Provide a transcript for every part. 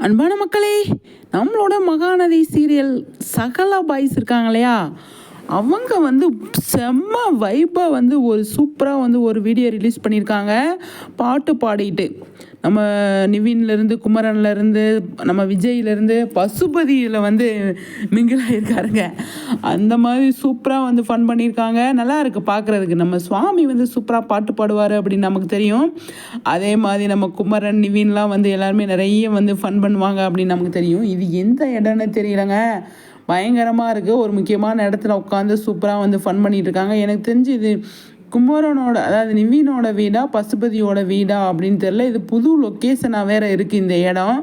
அன்பான மக்களே, நம்மளோட மகாநதி சீரியல் சகலா பாய்ஸ் இருக்காங்க இல்லையா, அவங்க வந்து செம்ம வைப்பாக வந்து ஒரு சூப்பராக ஒரு வீடியோ ரிலீஸ் பண்ணியிருக்காங்க. பாட்டு பாடிட்டு நம்ம நிவின்லேருந்து, குமரன்லேருந்து, நம்ம விஜய்லேருந்து, பசுபதியில் மிங்கிலாயிருக்காருங்க. அந்த மாதிரி சூப்பராக ஃபன் பண்ணியிருக்காங்க. நல்லா இருக்குது பார்க்குறதுக்கு. நம்ம சுவாமி சூப்பராக பாட்டு பாடுவார் அப்படின்னு நமக்கு தெரியும். அதே மாதிரி நம்ம குமரன், நிவின்லாம் எல்லாருமே நிறைய ஃபன் பண்ணுவாங்க அப்படின்னு நமக்கு தெரியும். இது எந்த இடம்னு தெரியலங்க, பயங்கரமாக இருக்குது. ஒரு முக்கியமான இடத்துல உட்காந்து சூப்பராக ஃபன் பண்ணிகிட்டு இருக்காங்க. எனக்கு தெரிஞ்சு இது குமரனோட, அதாவது நிவினோட வீடா பசுபதியோட வீடா அப்படின்னு தெரில. இது புது லொக்கேஷனாக வேறு இருக்குது இந்த இடம்.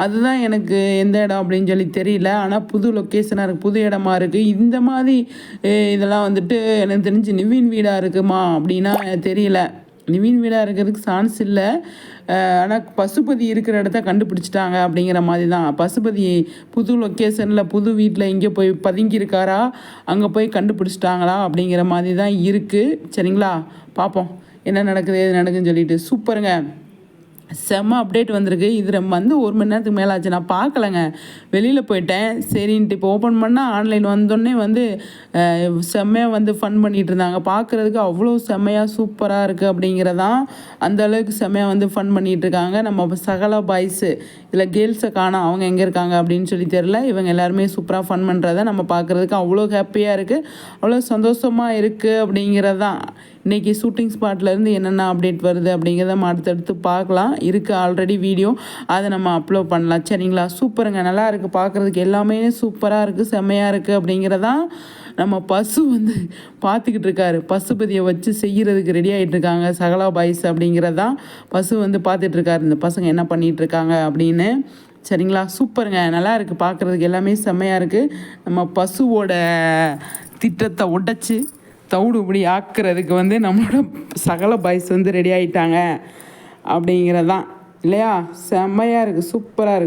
அதுதான் எனக்கு எந்த இடம் அப்படின்னு சொல்லி தெரியல. ஆனால் புது லொக்கேஷனாக இருக்குது, புது இடமா இருக்குது. இந்த மாதிரி இதெல்லாம் எனக்கு தெரிஞ்சு நிவின் வீடாக இருக்குமா அப்படின்னா தெரியல. நிவின் வீடாக இருக்கிறதுக்கு சான்ஸ் இல்லை. ஆனால் பசுபதி இருக்கிற இடத்த கண்டுபிடிச்சிட்டாங்க அப்படிங்கிற மாதிரி தான். பசுபதி புது லொக்கேஷனில் புது வீட்டில் இங்கே போய் பதுங்கியிருக்காரா, அங்கே போய் கண்டுபிடிச்சிட்டாங்களா அப்படிங்கிற மாதிரி தான் இருக்குது. சரிங்களா, பார்ப்போம் என்ன நடக்குது எது நடக்குதுன்னு சொல்லிட்டு. சூப்பருங்க, செம்ம அப்டேட் வந்திருக்கு. இது 1 மணி நேரத்துக்கு மேலே ஆச்சு, நான் பார்க்கலங்க, வெளியில் போயிட்டேன். சரின்ட்டு இப்போ ஓப்பன் பண்ணால் ஆன்லைன் வந்தோடனே செம்மையாக ஃபன் பண்ணிகிட்டு இருந்தாங்க. பார்க்குறதுக்கு அவ்வளோ செம்மையாக சூப்பராக இருக்குது அப்படிங்கிறதான். அந்த அளவுக்கு செம்மையாக ஃபன் பண்ணிகிட்டு இருக்காங்க. நம்ம சகலா பாய்ஸு இதில் கேர்ள்ஸை காணோம், அவங்க எங்கே இருக்காங்க அப்படின்னு சொல்லி தெரில. இவங்க எல்லாருமே சூப்பராக ஃபன் பண்ணுறத நம்ம பார்க்குறதுக்கு அவ்வளோ ஹாப்பியாக இருக்குது, அவ்வளோ சந்தோஷமாக இருக்குது அப்படிங்கிறதான். இன்றைக்கி ஷூட்டிங் ஸ்பாட்லேருந்து என்னென்ன அப்டேட் வருது அப்படிங்கிறத நம்ம அடுத்தடுத்து பார்க்கலாம். இருக்குது ஆல்ரெடி வீடியோ, அதை நம்ம அப்லோட் பண்ணலாம். சரிங்களா, சூப்பருங்க, நல்லா இருக்குது பார்க்குறதுக்கு, எல்லாமே சூப்பராக இருக்குது, செம்மையாக இருக்குது அப்படிங்கிறதான். நம்ம பசு பார்த்துக்கிட்டு இருக்காரு, பசுபதியை வச்சு செய்கிறதுக்கு ரெடி ஆகிட்டு இருக்காங்க சகலா பாய்ஸ் அப்படிங்கிறதான். பசு பார்த்துட்ருக்காரு இந்த பசங்க என்ன பண்ணிகிட்ருக்காங்க அப்படின்னு. சரிங்களா, சூப்பருங்க, நல்லா இருக்குது பார்க்குறதுக்கு, எல்லாமே செம்மையாக இருக்குது. நம்ம பசுவோட திட்டத்தை உடைச்சி தவிடு இப்படி ஆக்குறதுக்கு நம்மளோட சகல பாய்ஸ் ரெடி ஆகிட்டாங்க அப்படிங்கிறதான் இல்லையா. செம்மையாக இருக்குது, சூப்பராக இருக்குது.